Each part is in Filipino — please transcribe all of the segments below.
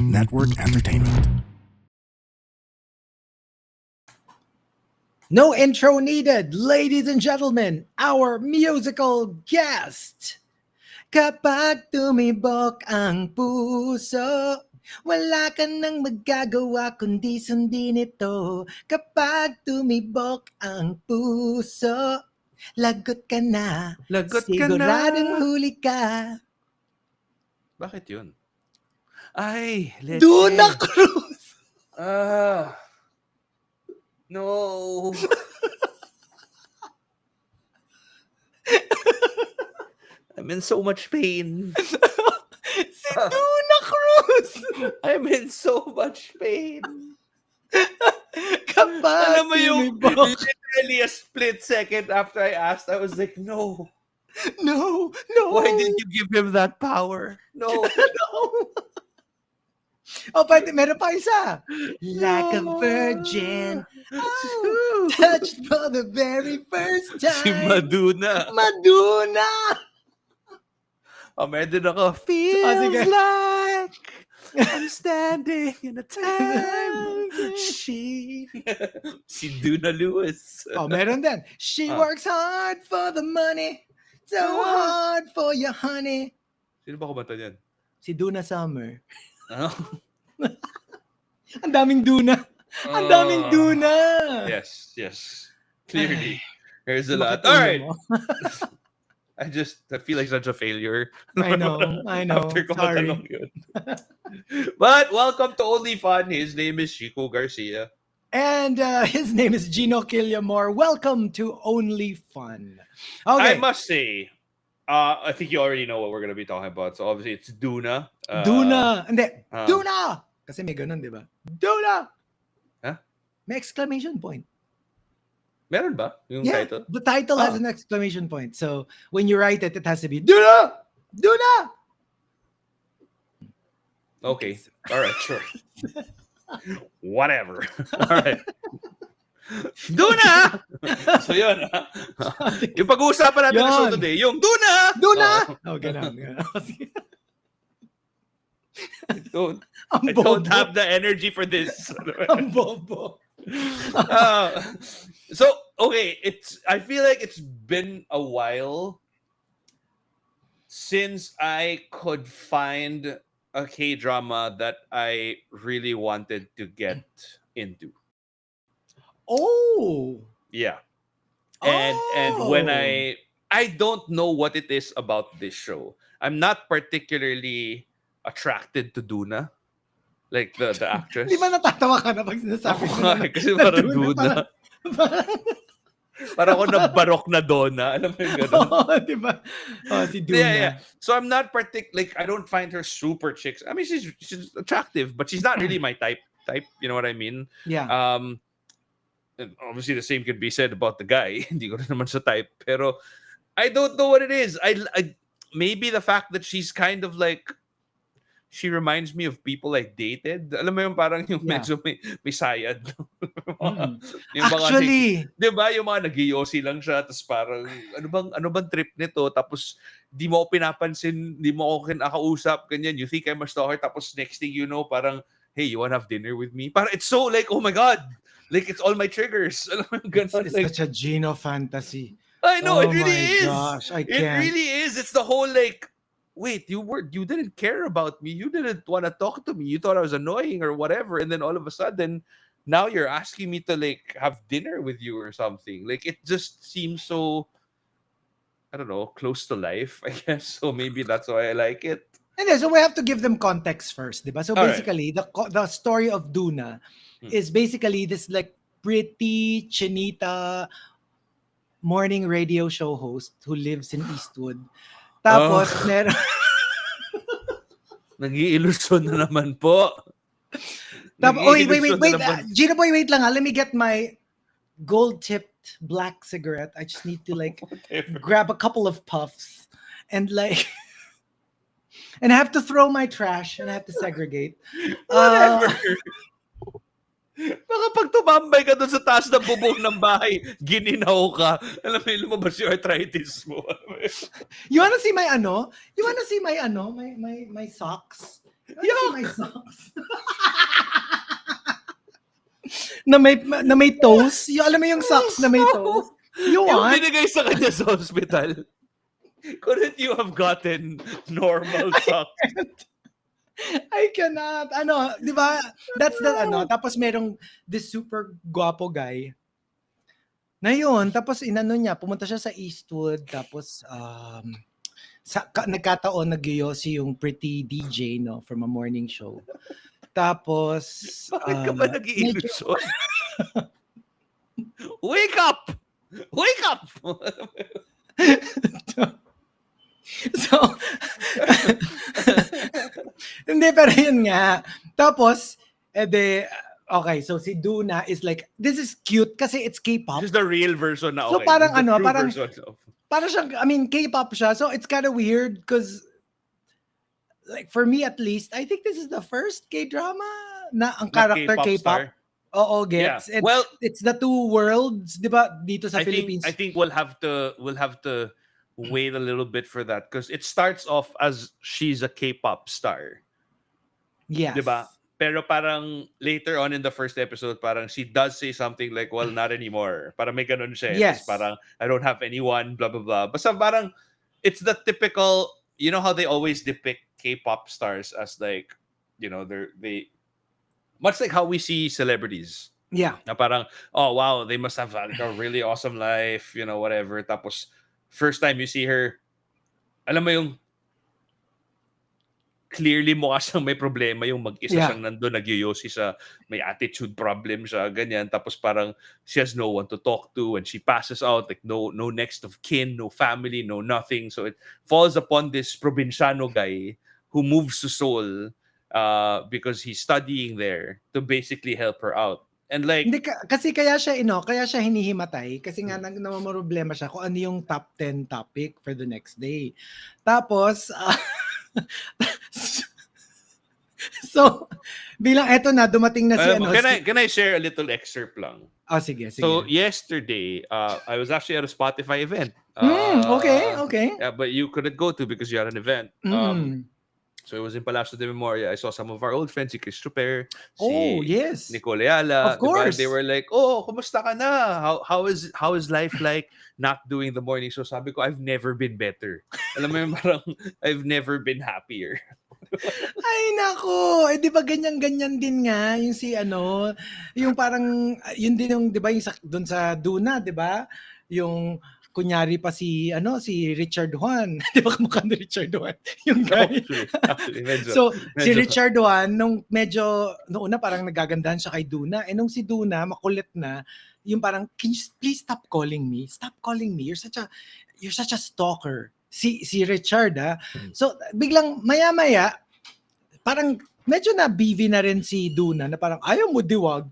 Network Entertainment. No intro needed, ladies and gentlemen, our musical guest. Kapag tumibok ang puso, wala ka nang magagawa kundi sundin ito. Kapag tumibok ang puso, lagot ka na. Lagot ka Siguradong na. huli ka. Bakit yun? Ay, leche. Duna Cruz! No. I'm in so much pain. Si Duna Cruz! I'm in so much pain. Kapag Alam mo yung tumibok. literally a split second after I asked, I was like, no. No. Why did you give him that power? No. No. Oh, pwede, meron pa isa. Like a virgin, touched for the very first time. Si Maduna. Maduna! Oh, meron din ako. Feels sige. like I'm standing in a time. Si Duna Lewis. Oh, meron din. She works hard for the money, so hard for your honey. Sino ba kumanta niyan? Si Duna Summer. Ano? Ang daming Duna. Ang daming Duna. Yes. Clearly. There's a lot. Bakit All right. mo? I feel like such a failure. I know. After ko Sorry. matanong yun. But welcome to Only Fun. His name is Chico Garcia. And his name is Gino Killiamore. Welcome to Only Fun. Okay. I must say, I think you already know what we're going to be talking about. So obviously it's Duna. Duna. Hindi. Duna! Kasi may ganun, di ba? Duna! Huh? May exclamation point. Meron ba yung Yeah, title? the title has an exclamation point. So when you write it, it has to be Duna! Duna! Okay. All right, sure. Whatever. All right. Duna! So yun. Yung pag-uusapan natin Yun. na show today, yung Duna! Duna! Oh, ganun. I don't bobo. have the energy for this. Ang bobo. So okay, I feel like it's been a while since I could find a K-drama that I really wanted to get into. Oh! Yeah. And when I don't know what it is about this show. I'm not particularly attracted to Duna. Like the actress. Di ba natatawa ka na pag sinasabi ko na? Kasi parang Duna. Parang ako nabarok na Donna. Alam mo yung gano'n? Oo, di ba? Oh, si Duna. Yeah. So I'm not like I don't find her super chicks. I mean, she's attractive, but she's not really my type. You know what I mean? Yeah. And obviously the same could be said about the guy. Hindi ko rin naman sa type. Pero I don't know what it is. I maybe the fact that she's kind of like, she reminds me of people I dated. Alam mo yung parang yung medyo may sayad. Yung mga, actually, di ba yung mga nag-iossi lang siya, tapos parang ano bang trip nito, tapos di mo ako pinapansin, di mo ako kinakausap, ganyan, you think I'm a stalker, tapos next thing you know, parang, hey, you wanna have dinner with me? Parang it's so like, oh my God, like it's all my triggers. Alam mo yung ganun, it's like, such a Gino fantasy. I know, Oh it really my is. gosh, I It can't. really is. It's the whole like, wait, you didn't care about me. You didn't want to talk to me. You thought I was annoying or whatever. And then all of a sudden, now you're asking me to like have dinner with you or something. Like it just seems so, I don't know, close to life, I guess. So maybe that's why I like it. And then, so we have to give them context first, diba? So All basically, the story of Duna is basically this like pretty chinita morning radio show host who lives in Eastwood. Tapos, meron... Nag-iilusyon na naman po. Wait. Gino boy, wait lang. Let me get my gold-tipped black cigarette. I just need to like grab a couple of puffs and like... and I have to throw my trash and I have to segregate. Whatever. Baka pag tumambay ka doon sa taas ng bubong ng bahay, gininaw ka. Alam mo, lumabas yung arthritis mo. You wanna see my my socks? Yuck! My socks. na may toes. Yung, alam mo yung socks na may toes? You Yung want? binigay sa kanya sa hospital. Couldn't you have gotten normal socks? I cannot. Ano, di ba? That's the ano. Tapos merong this super guapo guy. Na yun. Tapos inano niya, pumunta siya sa Eastwood. Tapos, nagkataon nagyoyosi yung pretty DJ, no? From a morning show. Tapos, Bakit ka ba nag-iilusyon? Wake up! Wake up! So, hindi, pero yun nga. Tapos, okay, so si Duna is like, this is cute kasi it's K-pop. This is the real version na, So okay. parang This is the ano, true parang, version of... parang siyang, I mean, K-pop siya. So it's kind of weird because, like, for me at least, I think this is the first K-drama na ang character K-pop. star. Oo, gets. Yeah. Well, it's the two worlds, di ba, dito sa I Philippines. think we'll have to wait a little bit for that because it starts off as she's a K-pop star. Yes. Diba? Pero parang later on in the first episode, parang she does say something like, well, not anymore. Parang may ganun siya. Yes. Parang, I don't have anyone, blah, blah, blah. Basta parang, it's the typical, you know how they always depict K-pop stars as like, you know, they much like how we see celebrities. Yeah. Na parang, oh, wow, they must have like a really awesome life, you know, whatever. Tapos, first time you see her, alam mo yung clearly mukha siyang may problema yung mag-isa siyang nandun, nagyoyosi siya, may attitude problem siya, ganyan. Tapos parang she has no one to talk to and she passes out, like no next of kin, no family, no nothing. So it falls upon this probinsyano guy who moves to Seoul because he's studying there to basically help her out. And like, hindi, kasi kaya siya hinihimatay kasi nga namamroblema siya kung ano yung top 10 topic for the next day. Tapos so bilang eto na dumating na si ano. Can I share a little excerpt lang? Sige. So yesterday, I was actually at a Spotify event. Okay. Yeah, but you couldn't go to because you had an event. So it was in Palacio de Memoria. I saw some of our old friends, si Chris Chuper, yes, Nicole Ayala. Of course. Diba? They were like, oh, kumusta ka na? How is life like not doing the morning show? Sabi ko, I've never been better. Alam mo yung parang, I've never been happier. Ay nako, di ba ganyan din nga yung si ano, yung parang yun din yung di ba yung doon sa Duna, di ba? Yung kunyari pa si Richard Juan. Di ba kamukha ni Richard Juan? Yung guy. Actually, medyo. So, si Richard Juan, noong una parang nagagandahan siya kay Duna. Nung si Duna, makulit na, yung parang, can you please stop calling me? Stop calling me. You're such a stalker. Si Richard, So, biglang maya-maya, parang medyo na BV na rin si Duna na parang ayaw mo diwag.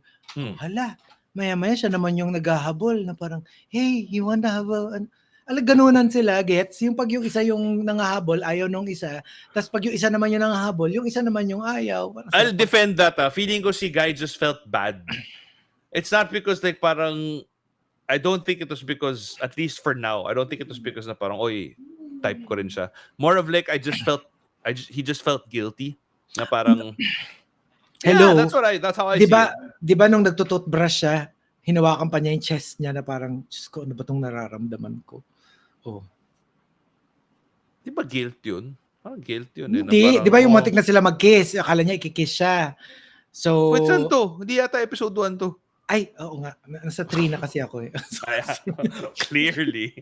Hala. Maya-maya siya naman yung naghahabol na parang, hey, you wanna have ganunan sila, gets? Yung pag yung isa yung nangahabol, ayaw nung isa. Tapos pag yung isa naman yung nangahabol, yung isa naman yung ayaw. I'll defend that. Feeling ko si Guy just felt bad. It's not because like parang, I don't think it was because, at least for now, I don't think it was because na parang, oy, type ko rin siya. More of like, he just felt guilty. Na parang, hello. Yeah, that's how I see it. Di ba nung nagtututbrush siya, hinawakan pa niya yung chest niya na parang, Diyos ko, ano ba itong nararamdaman ko? Oh. Di ba guilt yun? Parang guilt yun. Hindi. Di ba yung matik na sila mag-kiss? Akala niya ikikiss siya. So, wait, saan to? Hindi yata episode 1 to. Ay, oo nga. Nasa 3 na kasi ako. Clearly.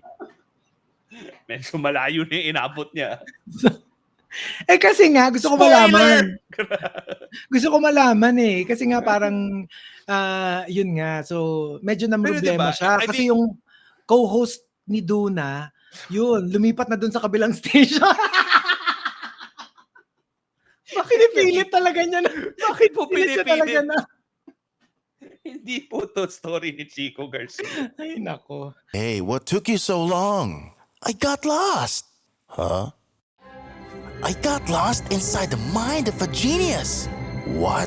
Medyo malayo na yung inabot niya. Kasi nga, gusto ko malaman. Gusto ko malaman kasi nga parang, yun nga. So, medyo namroblema siya. Kasi yung co-host ni Duna, yun, lumipat na dun sa kabilang station. Pinipilit talaga niya na. Bakit po pinipilit? Hindi po to story ni Chico Garcia. Ay, nako. Hey, what took you so long? I got lost. Huh? I got lost inside the mind of a genius. What?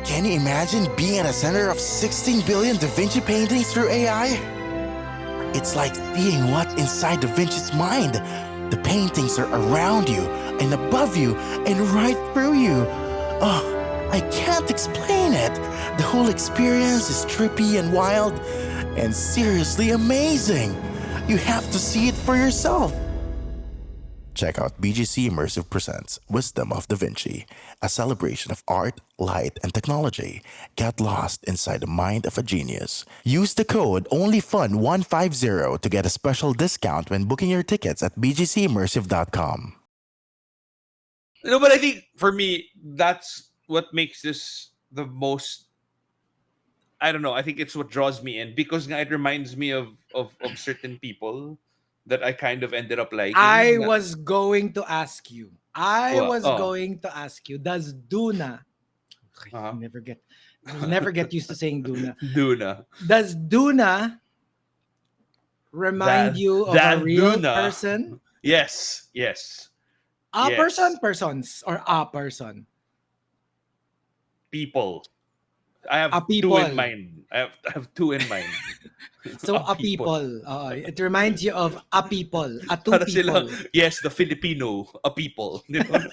Can you imagine being at the center of 16 billion Da Vinci paintings through AI? It's like seeing what's inside Da Vinci's mind, The paintings are around you and above you and right through you. Oh, I can't explain it. The whole experience is trippy and wild and seriously amazing. You have to see it for yourself. Check out BGC Immersive Presents Wisdom of Da Vinci, a celebration of art, light, and technology. Get lost inside the mind of a genius. Use the code ONLYFUN150 to get a special discount when booking your tickets at bgcimmersive.com. No, but I think for me, that's what makes this the most. I don't know. I think it's what draws me in because it reminds me of certain people that I kind of ended up liking. I was going to ask you. What? Oh. Does Duna? Uh-huh. You'll never get used to saying Duna. Duna. Does Duna remind you of a real person? Yes. A Yes. person, persons, or a person? People. I have A two people. in mind. I have two in mind. So a people. It reminds you of a people. A two Para people. sila, yes, the Filipino, a people. Di ba?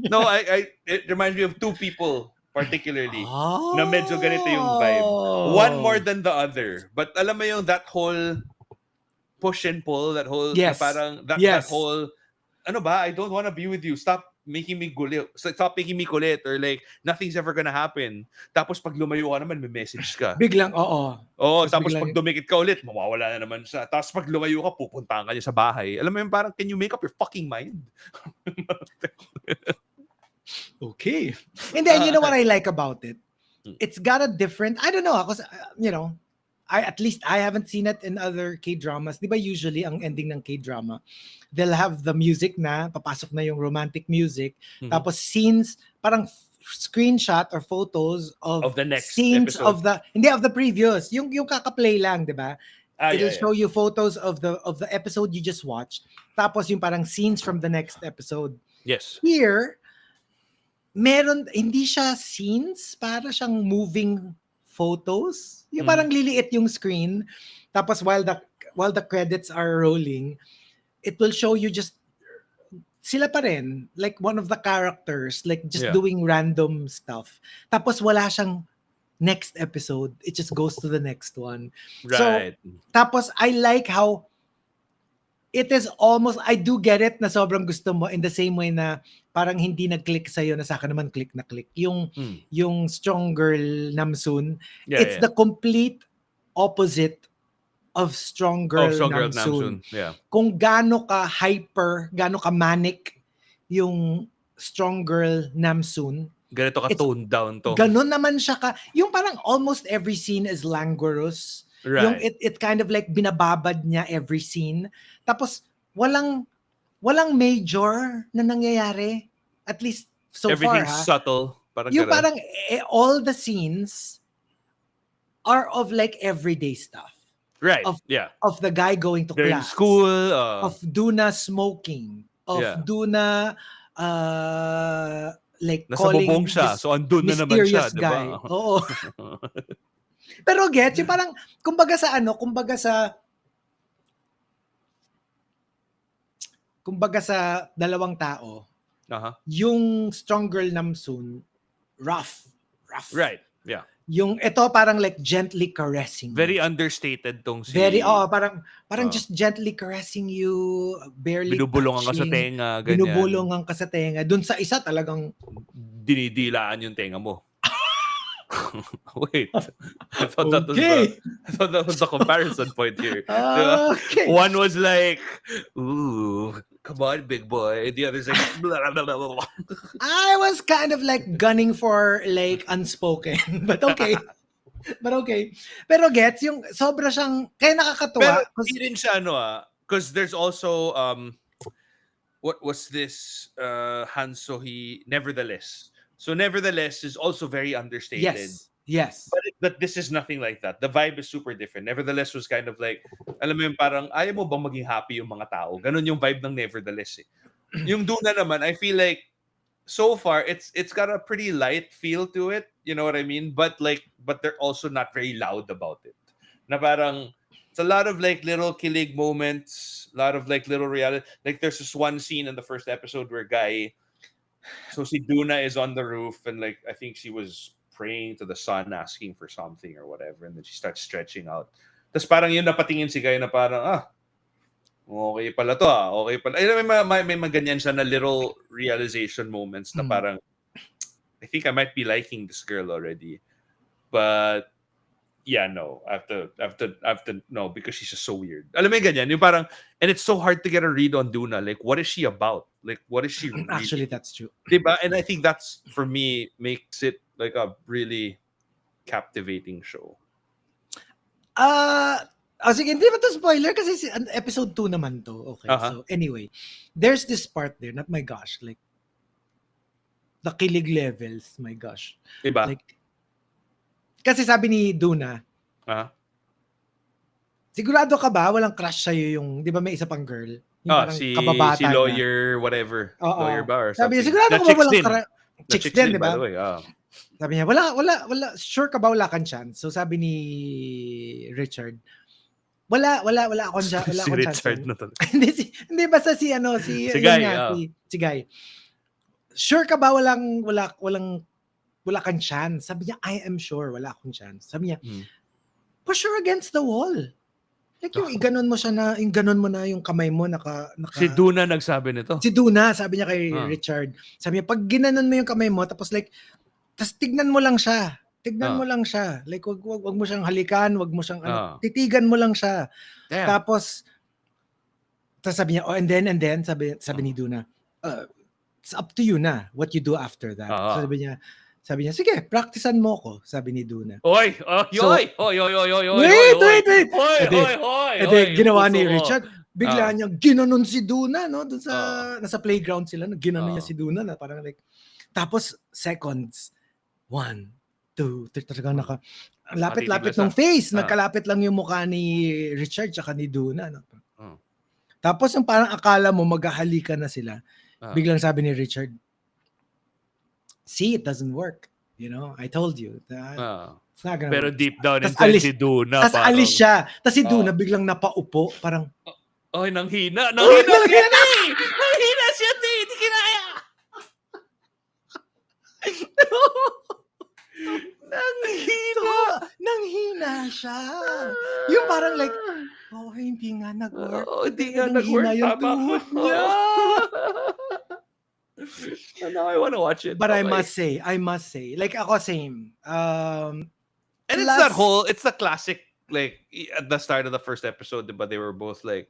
No, it reminds me of two people particularly. Na medyo ganito yung vibe. One more than the other. But alam mo yung that whole push and pull, that whole Yes. na parang that whole ano ba, I don't want to be with you. Stop making me kulit. Stop making me kulit or like nothing's ever gonna happen. Tapos pag lumayo ka naman, may message ka. Biglang, oo. Tapos pag dumikit ka ulit, mawawala na naman siya. Tapos pag lumayo ka, pupuntahan ka niya sa bahay. Alam mo yung parang, can you make up your fucking mind? Okay. And then, you know what I like about it? It's got a different, I don't know, because, at least I haven't seen it in other K-dramas. Di ba usually, ang ending ng K-drama, they'll have the music na, papasok na yung romantic music, tapos scenes, parang screenshot or photos of the next scenes episode. of the previous, yung kaka-play lang, di ba? It'll show you photos of the episode you just watched, tapos yung parang scenes from the next episode. Yes. Here, hindi siya scenes, para siyang moving photos. Yung parang liliit yung screen. Tapos while the credits are rolling, it will show you just sila pa rin, like one of the characters, like just doing random stuff. Tapos wala siyang next episode. It just goes to the next one. Right. So, tapos I like how it is almost, I do get it na sobrang gusto mo in the same way na parang hindi nag-click sa'yo na sa akin naman click na click. Yung Strong Girl Namsoon, it's the complete opposite of Strong Girl Namsoon. Yeah. Kung gaano ka hyper, gaano ka manic yung Strong Girl Namsoon, ganito ka toned down to. Ganon naman siya ka. Yung parang almost every scene is languorous. Right. Yung it kind of like binababad niya every scene. Tapos walang major na nangyayari. At least so Everything's far. subtle. Parang Yung ganun. parang all the scenes are of like everyday stuff. Right. Of the guy going to They're in class. school. Of Duna smoking. Of Duna like Nasa calling bubong siya. this So andun na naman siya, mysterious di guy. ba? Oo. Pero gets, yung parang, kumbaga sa dalawang tao, yung Strong Girl Namsoon, rough. Right. Yeah. Yung ito parang like gently caressing. Very understated tong si... parang just gently caressing you, barely binubulungan ka sa touching, tenga, ganyan. binubulungan ka sa tenga. Dun sa isa talagang dinidilaan yung tenga mo. Wait. I thought that was the comparison point here. Okay. One was like, ooh, come on, big boy. The other's like, blah, blah, blah, blah. I was kind of like gunning for like unspoken. But okay. Pero gets, yung sobra siyang, kaya nakakatuwa. Pero hindi rin siya because there's also, what was this, Han Sohee, Nevertheless. So Nevertheless is also very understated. Yes. But this is nothing like that. The vibe is super different. Nevertheless was kind of like, alam mo yung parang, ayaw mo bang maging happy yung mga tao? Ganon yung vibe ng Nevertheless. Yung Duna naman, I feel like, so far, it's got a pretty light feel to it. You know what I mean? But they're also not very loud about it. Na parang, It's a lot of like little kilig moments, a lot of like little reality. Like there's this one scene in the first episode where so si Duna is on the roof and like I think she was praying to the sun, asking for something or whatever, and then she starts stretching out. Tapos parang yun napatingin si Guy na parang okay pala to okay pala. May ganyan siya na little realization moments na parang I think I might be liking this girl already, but yeah, no, I have to no, because she's just so weird. Alam mo yung ganyan, yung parang, and it's so hard to get a read on Duna. Like, what is she about? Like, what is she really? Actually, that's true. Diba? And I think that's, for me, makes it like a really captivating show. Sige, hindi ba to spoiler? Kasi episode 2 naman to. Okay, so anyway, there's this part there, not my gosh, like, the kilig levels, my gosh. Diba? Like, kasi sabi ni Duna, sigurado ka ba walang crush sa'yo yung, di ba may isa pang girl? Yung parang kababata si lawyer, whatever. Lawyer ba or sabi niya, something. sigurado ka ba walang crush? Chicks din, di ba? by the way. Sabi niya, wala, sure ka ba wala kang chance? So sabi ni Richard, wala akong chance. Si Richard na talaga. hindi basta si Guy. Si Guy. Sure ka ba wala kang chance? Sabi niya, I am sure wala akong chance. Sabi niya, push her against the wall. Like yung iganon mo siya na, yung ganon mo na yung kamay mo naka Si Duna nagsabi nito. Si Duna, sabi niya kay Richard. Sabi niya, pag ginanon mo yung kamay mo, tapos tignan mo lang siya. Tignan mo lang siya. Like, wag mo siyang halikan, wag mo siyang, titigan mo lang siya. Damn. Tapos sabi niya, and then, sabi ni Duna, it's up to you na, what you do after that. Sabi niya, sige, practicean mo ko, sabi ni Duna. Wait. Ginawa ni Richard, bigla niyang ginanon si Duna, no? Doon nasa playground sila, ginanon niya si Duna na parang like, tapos seconds, 1, 2, 3, talaga lapit-lapit ng face, nagkalapit lang yung mukha ni Richard tsaka ni Duna, no? Tapos yung parang akala mo maghahalikan na sila, biglang sabi ni Richard, see, it doesn't work. You know, I told you. It's not gonna Pero work. deep down inside si Duna. Tapos alis siya. Tapos si Duna biglang napaupo. Parang, nanghina. Nanghina siya, Hindi kinaya. Nanghina siya. Yung parang like, hindi nga nag-work. Hindi nga nag-work. Yung tuhod niya. Now I want to watch it. But I must say, like ako same. And it's the classic, like at the start of the first episode, but they were both like,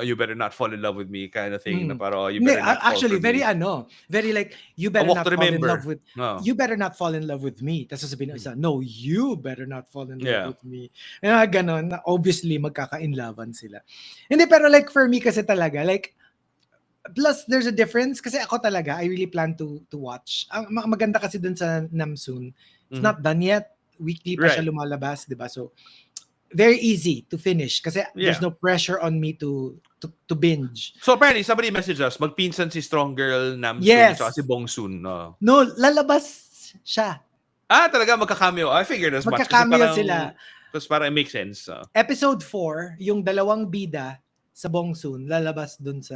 you better not fall in love with me kind of thing. Na parang, you better not actually, fall for very like, you better not fall in love with, you better not fall in love with me. Tapos sasabihin ng isa, no, you better not fall in love with me. Ganon, obviously, magkaka-inlovean sila. Hindi, pero like for me kasi talaga, like, plus there's a difference kasi ako talaga I really plan to watch. Ang maganda kasi dun sa Namsoon, it's not done yet. Weekly pa siya lumalabas, 'di ba? So very easy to finish kasi there's no pressure on me to binge. So apparently somebody messaged us, magpinsan si Strong Girl Namsoon yes. at si Bongsoon. No, lalabas siya. Talaga magka-cameo. I figured as much. Magka-cameo sila. Tapos parang it makes sense. Episode 4, yung dalawang bida sa Bongsoon lalabas dun sa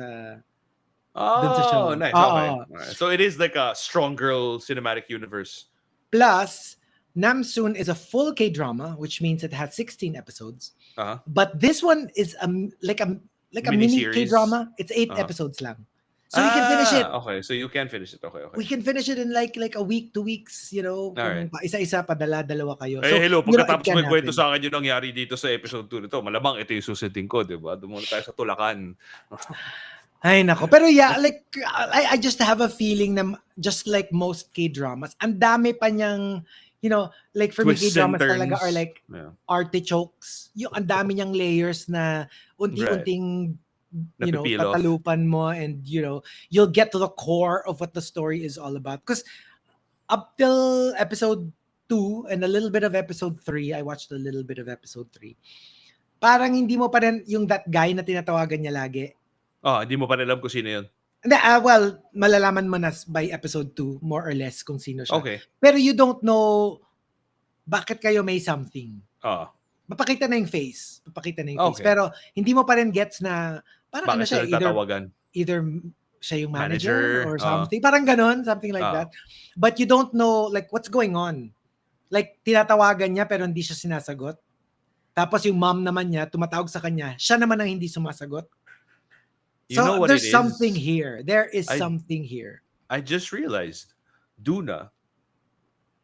nice. Okay. So it is like a Strong Girl cinematic universe. Plus, Namsoon is a full K-drama, which means it has 16 episodes. But this one is like a mini K-drama. It's 8 episodes lang. So you can finish it. Okay, so you can finish it. Okay. We can finish it in like a week, 2 weeks, you know. Right. Isa-isa, dalawa kayo. So, hello, pagkatapos may kwento sa akin yung nangyari dito sa episode 2 nito, malamang ito yung susunodin ko, di ba? Doon muna tayo sa tulakan. Ay nako. Pero yeah, like I just have a feeling na just like most K-dramas, ang dami pa niyang, you know, like for me K-dramas talaga are like artichokes. Yung ang dami niyang layers na unti-unting you know, tatalupan mo and you know, you'll get to the core of what the story is all about. Because up till episode 2 and a little bit of episode 3, I watched a little bit of episode 3. Parang hindi mo pa rin yung that guy na tinatawagan niya lagi. Hindi mo pa alam kung sino yun. Well, malalaman mo na by episode 2, more or less, kung sino siya. Okay. Pero you don't know bakit kayo may something. Papakita na yung face. Okay. Pero hindi mo pa rin gets na parang ano Bakit siya, sila tatawagan? either siya yung Manager, manager or something. Parang ganon, something like that. But you don't know like what's going on. Like tinatawagan niya pero hindi siya sinasagot. Tapos yung mom naman niya tumatawag sa kanya, siya naman ang hindi sumasagot. You know what there's it is? something here. There is something here. I just realized Duna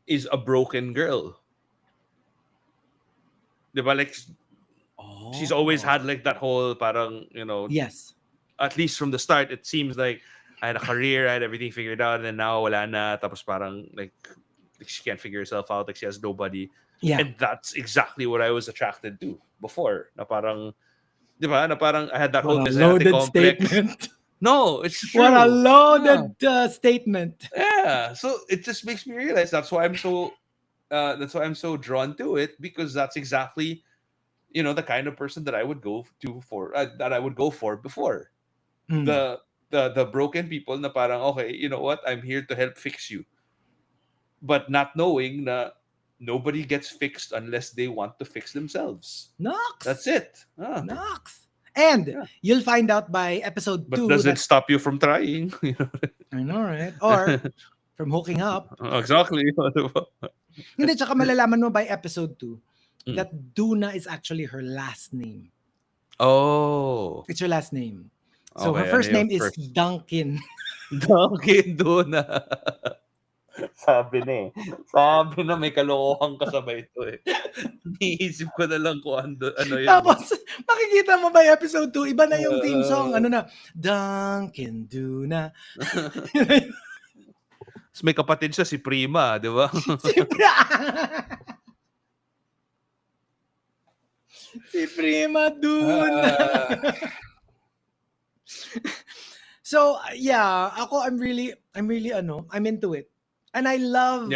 is a broken girl. Diba? Like, she's always had like that whole parang, you know, Yes. at least from the start, it seems like I had a career, I had everything figured out, and then now wala na. Tapos parang like she can't figure herself out, like she has nobody. Yeah. And that's exactly what I was attracted to before. Na parang, diba? Na parang I had that whole What a Messianic loaded complex. statement. No, it's true. What a loaded statement. Yeah. So it just makes me realize that's why I'm so drawn to it, because that's exactly, you know, the kind of person that I would go for before. Mm. The broken people na parang, okay, you know what, I'm here to help fix you, but not knowing na nobody gets fixed unless they want to fix themselves. Knox. That's it. Knox. And you'll find out by episode 2. But does it stop you from trying? I know, right? Or from hooking up. Exactly. Hindi, tsaka malalaman mo by episode 2 that Duna is actually her last name. Oh. It's her last name. So Okay, her first ano yung name is first? Duncan. Dunkin Duna. Sabi na may kalokohan kasabay ito eh. Niisip ko na lang kung ano yun. Tapos, makikita mo by episode 2, iba na yung theme song. Ano na? Duncan Duna. May kapatid siya, si Prima, di ba? Si Prima Duna. So, yeah, I'm into it. And I love,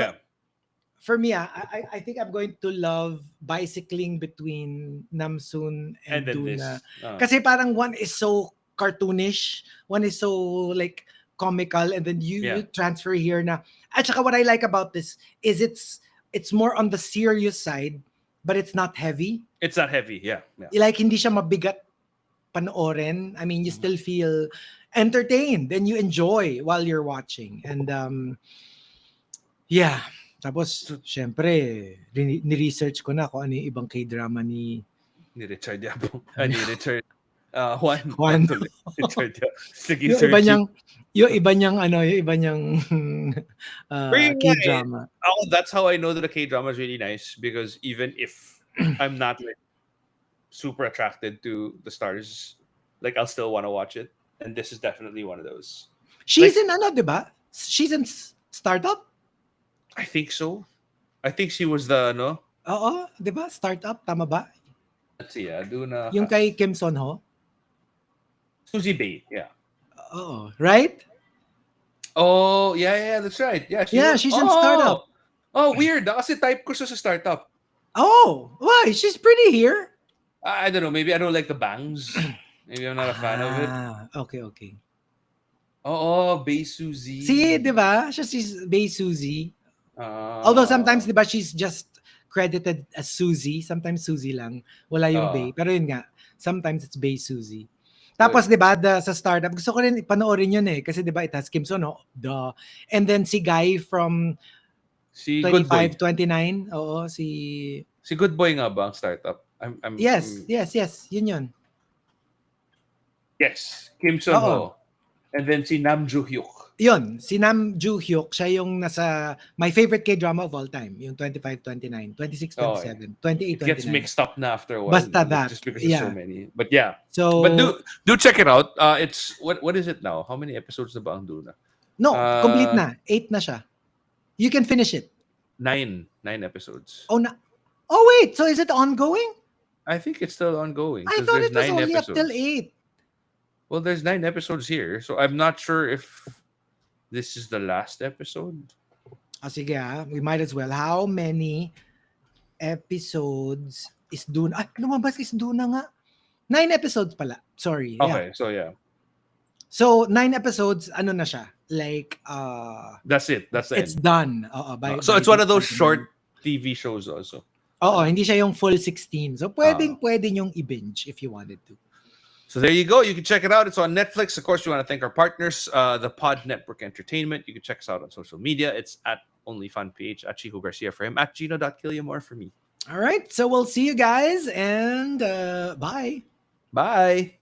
for me, I think I'm going to love bicycling between Namsoon and Duna. Kasi parang one is so cartoonish, one is so like comical, and then you transfer here na. At saka what I like about this is it's more on the serious side, but it's not heavy. It's not heavy, yeah. Like hindi siya mabigat panoorin. I mean, you still feel entertained and you enjoy while you're watching. And yeah. Tapos, syempre, ni-research ko na kung ano yung ibang K-drama ni Richard Yabong. Ni Richard Juan. Richard Yabong. Sige, yung iba niyang K-drama. That's how I know that the K-drama is really nice, because even if I'm not like super attracted to the stars, like I'll still want to watch it. And this is definitely one of those. She's in diba? She's in Startup? I think so. I think she was the, no? Oo, diba? Startup, tama ba? Let's see, Duna. Yung kay Kim Son Ho? Suzy Bay, yeah. Oo, right? Oh, yeah, that's right. Yeah, she's in Startup. Oh, weird. Kasi type ko siya sa Startup. Oh, why? She's pretty here. I don't know. Maybe I don't like the bangs. Maybe I'm not a fan of it. Okay. Oh, Bay Suzy. See, diba? She's Bay Suzy. Although sometimes, diba, she's just credited as Suzy. Sometimes Suzy lang. Wala yung Bay. Pero yun nga, sometimes it's Bay Suzy. Tapos, diba, sa Startup, gusto ko rin panoorin yun eh. Kasi diba, it has Kim Son Ho. Duh. And then si Guy from 25, 29. Oo, si Good Boy nga ba ang Startup? Yes. Yun. Yes. Kim Son Ho. And then si Nam Joo Hyuk. Yun, si Nam Joo Hyuk, siya yung nasa my favorite K-drama of all time, yung 25, 29, 26, 27, 28, 29. It gets mixed up na after a while. Basta that. Just because there's so many. But yeah. So, but do check it out. It's what is it now? How many episodes na ba ang Duna? No, complete na. 8 na siya. You can finish it. 9 episodes. Oh wait, so is it ongoing? I think it's still ongoing. I thought it was only up till 8. Well, there's 9 episodes here, so I'm not sure if this is the last episode. Sige, we might as well. How many episodes is Duna? Lumabas is Duna nga. 9 episodes pala. Sorry. Okay, so yeah. So 9 episodes, ano na siya? Like that's it. That's it's it. done. So it's one of those short TV shows also. Oo, hindi siya yung full 16. So pwede yung i-binge if you wanted to. So there you go. You can check it out. It's on Netflix. Of course, we want to thank our partners, the Pod Network Entertainment. You can check us out on social media. It's at OnlyFunPH, at Chico Garcia for him, at Gino.Killiamore for me. All right. So we'll see you guys and bye. Bye.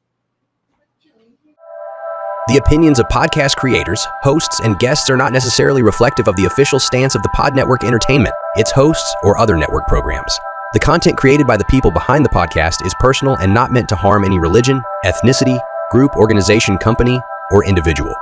The opinions of podcast creators, hosts, and guests are not necessarily reflective of the official stance of the Pod Network Entertainment, its hosts, or other network programs. The content created by the people behind the podcast is personal and not meant to harm any religion, ethnicity, group, organization, company, or individual.